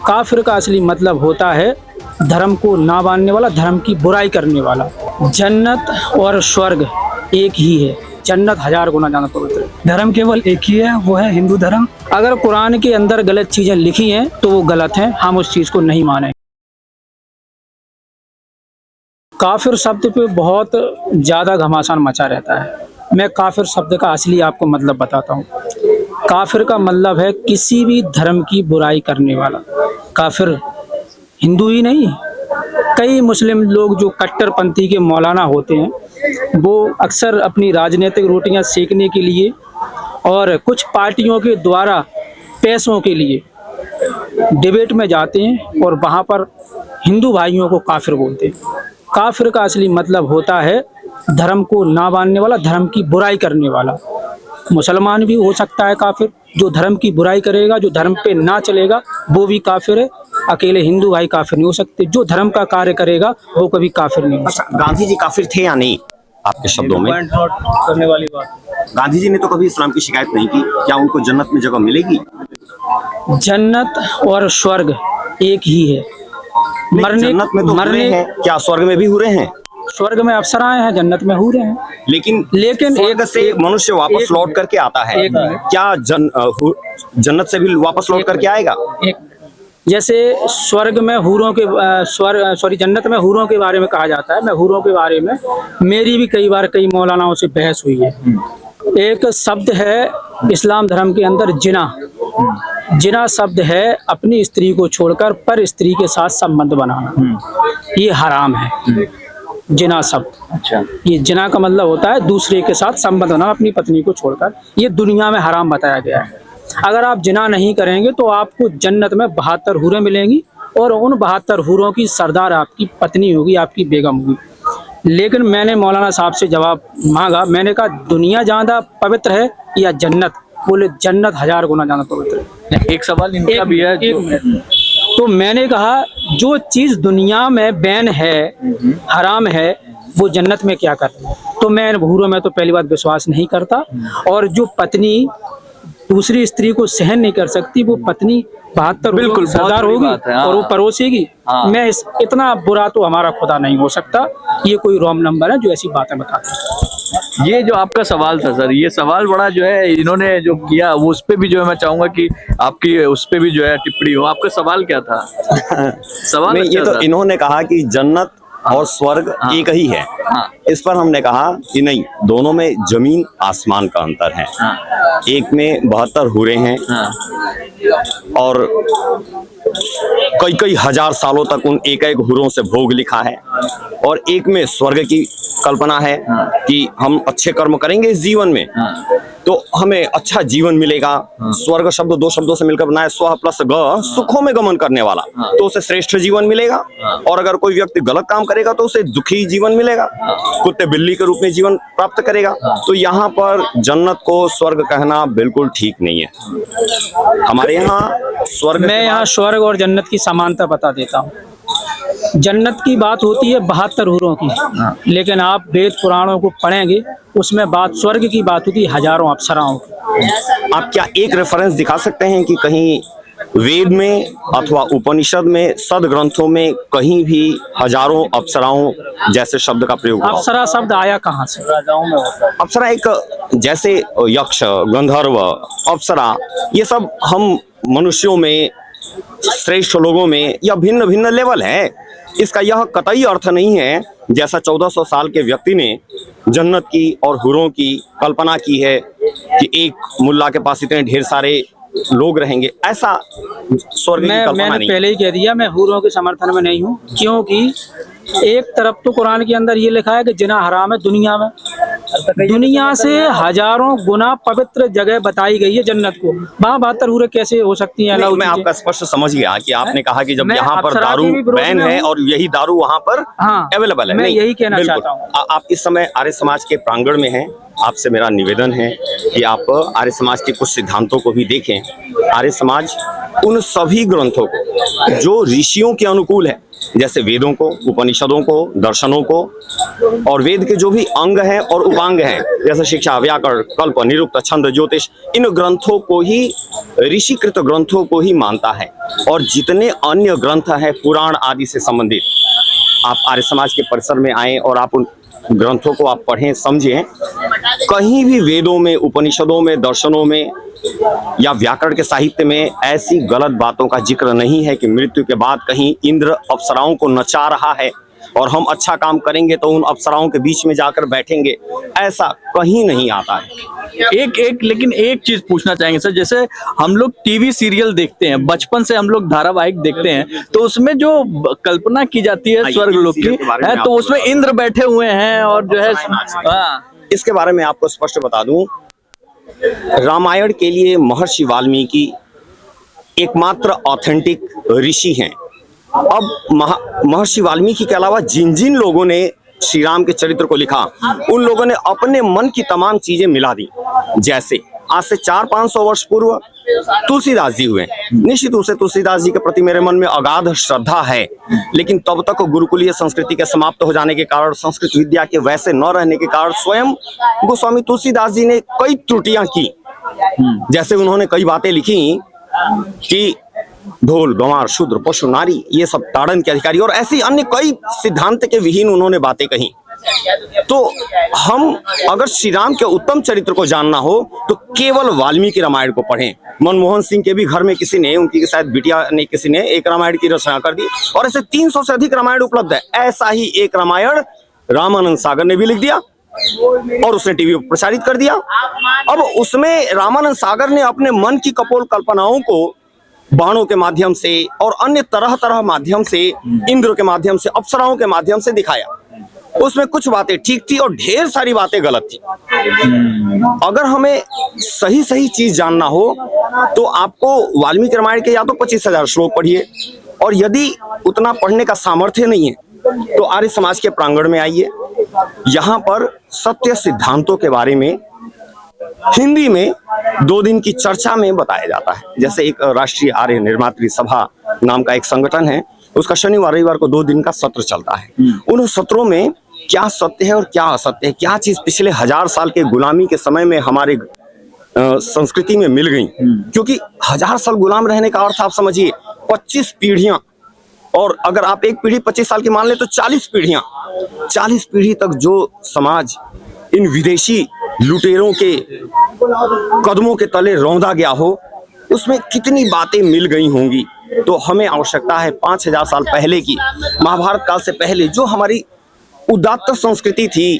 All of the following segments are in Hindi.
काफिर का असली मतलब होता है धर्म को ना मानने वाला, धर्म की बुराई करने वाला। जन्नत और स्वर्ग एक ही है, जन्नत 1000 गुना ज्यादा पवित्र है। धर्म केवल एक ही है, वो है हिंदू धर्म। अगर कुरान के अंदर गलत चीजें लिखी हैं तो वो गलत हैं, हम उस चीज को नहीं माने। काफिर शब्द पे बहुत ज्यादा घमासान मचा रहता है। मैं काफिर शब्द का असली आपको मतलब बताता हूँ। काफिर का मतलब है किसी भी धर्म की बुराई करने वाला। काफिर हिंदू ही नहीं, कई मुस्लिम लोग जो कट्टरपंथी के मौलाना होते हैं वो अक्सर अपनी राजनीतिक रोटियां सेकने के लिए और कुछ पार्टियों के द्वारा पैसों के लिए डिबेट में जाते हैं और वहाँ पर हिंदू भाइयों को काफिर बोलते हैं। काफिर का असली मतलब होता है धर्म को ना मानने वाला, धर्म की बुराई करने वाला। मुसलमान भी हो सकता है काफिर, जो धर्म की बुराई करेगा, जो धर्म पे ना चलेगा वो भी काफिर है। अकेले हिंदू भाई काफिर नहीं हो सकते, जो धर्म का कार्य करेगा वो कभी काफिर नहीं हो सकता। गांधी जी काफिर थे या नहीं आपके शब्दों में? करने वाली बात, गांधी जी ने तो कभी इस्लाम की शिकायत नहीं की, क्या उनको जन्नत में जगह मिलेगी? जन्नत और स्वर्ग एक ही है। जन्नत में तो हुरे हैं, क्या स्वर्ग में भी हुरे हैं? स्वर्ग में अप्सराएं हैं, जन्नत में हूरे हैं। लेकिन स्वर्ग से मनुष्य वापस लौट करके आता है, क्या जन्नत से भी वापस लौट करके आएगा? जैसे स्वर्ग में हूरों के जन्नत में हूरों के बारे में कहा जाता है। मैं हूरों के बारे में मेरी भी कई बार कई मौलानाओं से बहस हुई है। एक शब्द है इस्लाम धर्म के अंदर जिना। जिना शब्द है अपनी स्त्री को छोड़कर पर स्त्री के साथ संबंध बनाना, ये हराम है। जिना शब्द, अच्छा, ये जिना का मतलब होता है दूसरे के साथ संबंध बनाना अपनी पत्नी को छोड़कर। ये दुनिया में हराम बताया गया है। अगर आप जिना नहीं करेंगे तो आपको जन्नत में 72 हूरें मिलेंगी और उन 72 हूरों की सरदार आपकी पत्नी होगी, आपकी बेगम होगी। लेकिन मैंने मौलाना साहब से जवाब मांगा, मैंने कहा दुनिया ज़्यादा पवित्र है या जन्नत? बोले जन्नत 1000 गुना ज़्यादा पवित्र है। एक सवाल इनका भी है तो मैंने कहा जो चीज़ दुनिया में बैन है, हराम है, वो जन्नत में क्या कर रही है? तो मैं हूरों में तो पहली बात विश्वास नहीं करता। और जो पत्नी दूसरी स्त्री को सहन नहीं कर सकती, वो पत्नी 72 बिल्कुल सरदार होगी और वो परोसेगी। मैं इतना बुरा तो हमारा खुदा नहीं हो सकता। ये कोई रॉन्ग नंबर है जो ऐसी बातें बताते हैं। ये जो आपका सवाल था सर, ये सवाल बड़ा जो है इन्होंने जो किया वो उस पे भी जो है मैं चाहूंगा कि आपकी उस पे भी जो है टिप्पणी हो। आपका सवाल क्या था? सवाल ये तो इन्होंने कहा कि जन्नत और स्वर्ग एक ही है। इस पर हमने कहा कि नहीं, दोनों में जमीन आसमान का अंतर है। एक में 72 हूरें हैं और कई कई हजार सालों तक उन एक एक हूरों से भोग लिखा है, और एक में स्वर्ग की कल्पना है कि हम अच्छे कर्म करेंगे इस जीवन में तो हमें अच्छा जीवन मिलेगा। स्वर्ग शब्द 2 शब्दों से मिलकर बना है, स्व प्लस ग, सुखों में गमन करने वाला, तो उसे श्रेष्ठ जीवन मिलेगा। और अगर कोई व्यक्ति गलत काम करेगा तो उसे दुखी जीवन मिलेगा, कुत्ते बिल्ली के रूप में जीवन प्राप्त करेगा। तो यहाँ पर जन्नत को स्वर्ग कहना बिल्कुल ठीक नहीं है। हमारे यहाँ स्वर्ग, मैं यहाँ स्वर्ग और जन्नत की समानता बता देता हूँ। जन्नत की बात होती है 72 हूरों की, लेकिन आप वेद पुराणों को पढ़ेंगे उसमें बात स्वर्ग की बात होती है हजारों अप्सराओं की। आप क्या एक रेफरेंस दिखा सकते हैं कि कहीं वेद में अथवा उपनिषद में, सद ग्रंथों में कहीं भी हजारों अप्सराओं जैसे शब्द का प्रयोग हुआ? अप्सरा शब्द आया कहाँ से? अप्सरा एक जैसे यक्ष, गंधर्व, अप्सरा, ये सब हम मनुष्यों में, श्रेष्ठ लोगों में या भिन्न भिन्न लेवल है। इसका यह कतई अर्थ नहीं है जैसा 1400 साल के व्यक्ति ने जन्नत की और हुरों की कल्पना की है कि एक मुल्ला के पास इतने ढेर सारे लोग रहेंगे, ऐसा स्वर्ग की कल्पना मैंने नहीं। पहले ही कह दिया, मैं हूरों के समर्थन में नहीं हूँ, क्योंकि एक तरफ तो कुरान के अंदर ये लिखा है कि जिना हराम है दुनिया में, दुनिया से हजारों गुना पवित्र जगह बताई गई है जन्नत को। वहाँ 72 हूरें कैसे हो सकती हैं? मैं आपका स्पष्ट समझ गया कि आपने कहा कि जब यहाँ पर दारू बैन है और यही दारू वहाँ पर अवेलेबल है। मैं यही कहना चाहता हूँ। आप इस समय आर्य समाज के प्रांगण में हैं आपसे मेरा निवेदन है कि आप आर्य समाज के कुछ सिद्धांतों को भी देखें। आर्य समाज उन सभी ग्रंथों को जो ऋषियों के अनुकूल है, जैसे वेदों को, उपनिषदों को, दर्शनों को और वेद के जो भी अंग हैं और उपांग हैं, जैसे शिक्षा, व्याकरण, कल्प, निरुक्त, छंद, ज्योतिष, इन ग्रंथों को ही, ऋषिकृत ग्रंथों को ही मानता है। और जितने अन्य ग्रंथ हैं पुराण आदि से संबंधित, आप आर्य समाज के परिसर में आए और आप उन ग्रंथों को आप पढ़ें, समझें। कहीं भी वेदों में, उपनिषदों में, दर्शनों में या व्याकरण के साहित्य में ऐसी गलत बातों का जिक्र नहीं है कि मृत्यु के बाद कहीं इंद्र अप्सराओं को नचा रहा है और हम अच्छा काम करेंगे तो उन अप्सराओं के बीच में जाकर बैठेंगे, ऐसा कहीं नहीं आता है। लेकिन एक चीज पूछना चाहेंगे सर, जैसे हम लोग टीवी सीरियल देखते हैं, बचपन से हम लोग धारावाहिक देखते हैं, तो उसमें जो कल्पना की जाती है स्वर्ग लोक की है, तो उसमें इंद्र बैठे हुए हैं और जो है, इसके बारे में आपको स्पष्ट बता दूं, रामायण के लिए महर्षि वाल्मीकि एकमात्र ऑथेंटिक ऋषि हैं। अब महर्षि वाल्मीकि के अलावा जिन जिन लोगों ने श्री राम के चरित्र को लिखा, उन लोगों ने अपने मन की तमाम चीजें मिला दी। जैसे आज से 400-500 वर्ष पूर्व तुलसीदास जी हुए। निश्चित रूप से तुलसीदास जी के प्रति मेरे मन में अगाध श्रद्धा है, लेकिन तब तक गुरुकुलीय संस्कृति के समाप्त हो जाने के कारण, संस्कृत विद्या के वैसे न रहने के कारण स्वयं गोस्वामी तुलसीदास जी ने कई त्रुटियां की। जैसे उन्होंने कई बातें लिखी कि ढोल, गंवार, शूद्र, पशु, नारी ये सब ताड़न के अधिकारी, और ऐसी अन्य कई सिद्धांत के विहीन उन्होंने बातें कही। तो हम अगर श्री राम के उत्तम चरित्र को जानना हो तो केवल वाल्मीकि रामायण को पढ़ें। मनमोहन सिंह के भी घर में किसी ने, उनकी शायद बिटिया ने, किसी ने एक रामायण की रचना कर दी, और ऐसे 300 से अधिक रामायण उपलब्ध है। ऐसा ही एक रामायण रामानंद सागर ने भी लिख दिया और उसने टीवी पर प्रसारित कर दिया। अब उसमें रामानंद सागर ने अपने मन की कपोल कल्पनाओं को बाणों के माध्यम से और अन्य तरह तरह माध्यम से, इंद्र के माध्यम से, अप्सराओं के माध्यम से दिखाया। उसमें कुछ बातें ठीक थी और ढेर सारी बातें गलत थी। अगर हमें सही सही चीज जानना हो तो आपको वाल्मीकि रामायण के या तो 25,000 श्लोक पढ़िए, और यदि उतना पढ़ने का सामर्थ्य नहीं है तो आर्य समाज के प्रांगण में आइए। यहाँ पर सत्य सिद्धांतों के बारे में हिंदी में 2 दिन की चर्चा में बताया जाता है। जैसे एक राष्ट्रीय आर्य निर्मात्री सभा नाम का एक संगठन है, उसका शनिवार रविवार को 2 दिन का सत्र चलता है। उन सत्रों में क्या सत्य है और क्या असत्य है, क्या चीज पिछले 1000 साल के गुलामी के समय में हमारे संस्कृति में मिल गई। क्योंकि 1000 साल गुलाम रहने का अर्थ आप समझिए 25 पीढ़ियां, और अगर आप एक पीढ़ी 25 साल की मान ले तो 40 पीढ़ियां, 40 पीढ़ी तक जो समाज इन विदेशी लुटेरों के कदमों के तले रौंदा गया हो, उसमें कितनी बातें मिल गई होंगी। तो हमें आवश्यकता है 5000 साल पहले की, महाभारत काल से पहले जो हमारी उदात्त संस्कृति थी,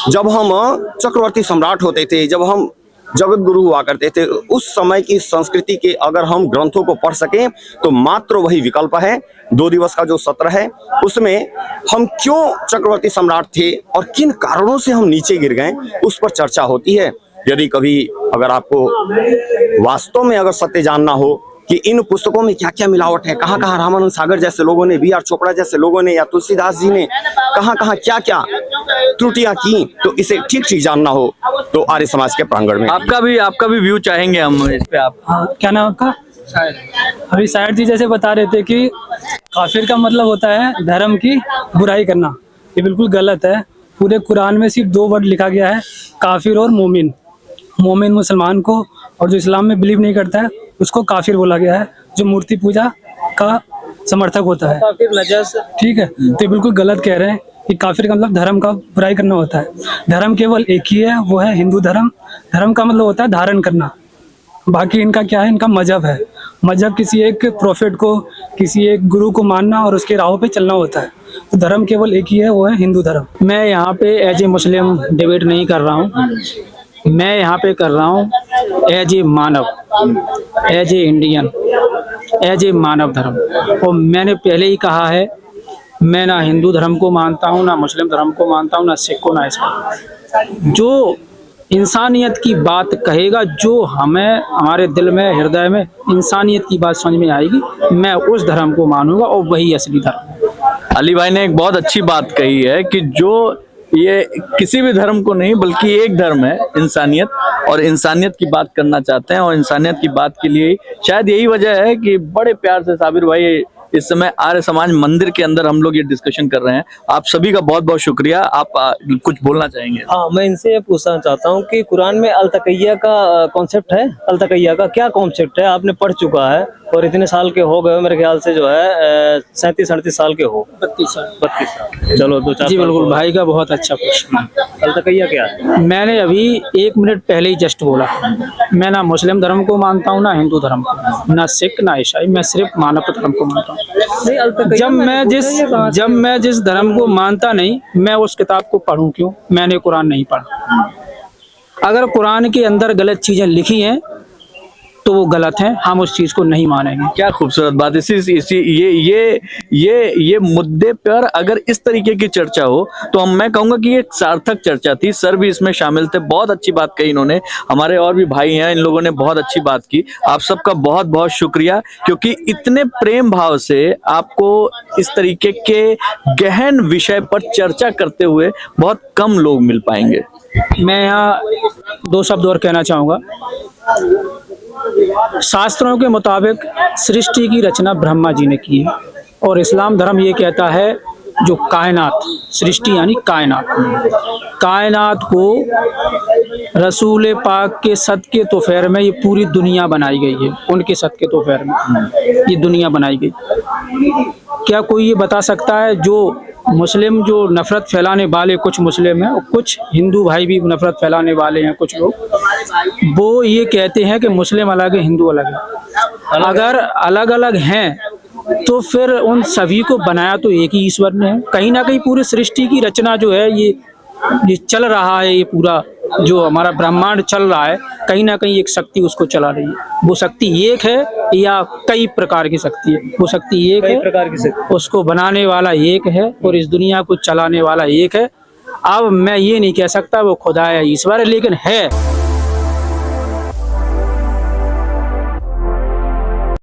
जब हम चक्रवर्ती सम्राट होते थे, जब हम जगत गुरु हुआ करते थे, उस समय की संस्कृति के अगर हम ग्रंथों को पढ़ सकें तो मात्र वही विकल्प है। 2 दिवस का जो सत्र है उसमें हम क्यों चक्रवर्ती सम्राट थे और किन कारणों से हम नीचे गिर गए, उस पर चर्चा होती है। यदि कभी अगर आपको वास्तव में अगर सत्य जानना हो कि इन पुस्तकों में क्या क्या मिलावट है, कहाँ कहाँ रामानंद सागर जैसे लोगों ने, B.R. चोपड़ा जैसे लोगों ने या तुलसीदास जी ने कहाँ कहाँ क्या क्या त्रुटियां की, तो इसे ठीक ठीक जानना हो तो आर्य समाज के प्रांगण में। आपका भी व्यू चाहेंगे हम इस पे। आप क्या नाम आपका? अभी शायर जी जैसे बता रहे थे कि काफिर का मतलब होता है धर्म की बुराई करना। ये बिल्कुल गलत है। पूरे कुरान में सिर्फ 2 वर्ड लिखा गया है, काफिर और मोमिन। मोमिन मुसलमान को, और जो इस्लाम में बिलीव नहीं करता है उसको काफिर बोला गया है, जो मूर्ति पूजा का समर्थक होता है। काफिर नजस, ठीक है। तो बिल्कुल गलत कह रहे हैं कि काफिर का मतलब धर्म का बुराई करना होता है। धर्म केवल एक ही है, वो है हिंदू धर्म। धर्म का मतलब होता है धारण करना। बाकी इनका क्या है, इनका मजहब है। मजहब किसी एक प्रोफेट को, किसी एक गुरु को मानना और उसके राहों पे चलना होता है। तो धर्म केवल एक ही है, वो है हिंदू धर्म। मैं यहाँ पे एज ए मुस्लिम डिबेट नहीं कर रहा हूँ, मैं यहाँ पे कर रहा हूँ as a manav, as a Indian, as a manav dharma. और मैंने पहले ही कहा है, मैं ना हिंदू धर्म को मानता हूँ, ना मुस्लिम धर्म को मानता हूँ, ना सिख को, ना ईसाई। जो इंसानियत की बात कहेगा, जो हमें हमारे दिल में, हृदय में इंसानियत की बात समझ में आएगी, मैं उस धर्म को मानूंगा और वही असली धर्म। अली भाई ने एक बहुत अच्छी बात कही है कि जो ये किसी भी धर्म को नहीं बल्कि एक धर्म है, इंसानियत, और इंसानियत की बात करना चाहते हैं। और इंसानियत की बात के लिए शायद यही वजह है कि बड़े प्यार से साबिर भाई इस समय आर्य समाज मंदिर के अंदर हम लोग ये डिस्कशन कर रहे हैं। आप सभी का बहुत बहुत शुक्रिया। आप कुछ बोलना चाहेंगे? हाँ, मैं इनसे ये पूछना चाहता हूँ कि कुरान में अल-तक़िया का कॉन्सेप्ट है, अल-तक़िया का क्या कॉन्सेप्ट है? आपने पढ़ चुका है और इतने साल के हो गए, मेरे ख्याल से जो है 37-38 साल के हो। 32 साल। चलो 2-4 जी बिल्कुल, भाई का बहुत अच्छा प्रश्न। अल-तक़िया क्या है? मैंने अभी 1 मिनट पहले ही जस्ट बोला, मैं ना मुस्लिम धर्म को मानता हूँ ना हिंदू धर्म को, ना सिख ना ईसाई, मैं सिर्फ मानव धर्म को मानता हूँ। नहीं, अल-तक़िया जब मैं जिस धर्म को मानता नहीं, मैं उस किताब को पढूं क्यों? मैंने कुरान नहीं पढ़ा। अगर कुरान के अंदर गलत चीजें लिखी हैं तो वो गलत है, हम उस चीज को नहीं मानेंगे। क्या खूबसूरत बात। इसी ये मुद्दे पर अगर इस तरीके की चर्चा हो तो मैं कहूंगा कि ये सार्थक चर्चा थी। सर भी इसमें शामिल थे, बहुत अच्छी बात कही इन्होंने। हमारे और भी भाई हैं, इन लोगों ने बहुत अच्छी बात की। आप सबका बहुत बहुत शुक्रिया, क्योंकि इतने प्रेम भाव से आपको इस तरीके के गहन विषय पर चर्चा करते हुए बहुत कम लोग मिल पाएंगे। मैं यहाँ 2 शब्द और कहना चाहूँगा। शास्त्रों के मुताबिक सृष्टि की रचना ब्रह्मा जी ने की है, और इस्लाम धर्म ये कहता है जो कायनात, सृष्टि यानी कायनात को रसूल पाक के सदके तोफेर में ये पूरी दुनिया बनाई गई है। उनके सदके तोफेर में ये दुनिया बनाई गई। क्या कोई ये बता सकता है, जो मुस्लिम जो नफरत फैलाने वाले कुछ मुस्लिम हैं और कुछ हिंदू भाई भी नफरत फैलाने वाले हैं, कुछ लोग वो ये कहते हैं कि मुस्लिम अलग है हिंदू अलग है। अगर अलग अलग हैं तो फिर उन सभी को बनाया तो एक ही ईश्वर ने है। कहीं ना कहीं पूरी सृष्टि की रचना जो है ये चल रहा है, ये पूरा जो हमारा ब्रह्मांड चल रहा है, कहीं ना कहीं एक शक्ति उसको चला रही है। वो शक्ति एक है या कई प्रकार की शक्ति है? वो शक्ति एक है, प्रकार की शक्ति। उसको बनाने वाला एक है और इस दुनिया को चलाने वाला एक है। अब मैं ये नहीं कह सकता वो खुदा है, ईश्वर है, लेकिन है।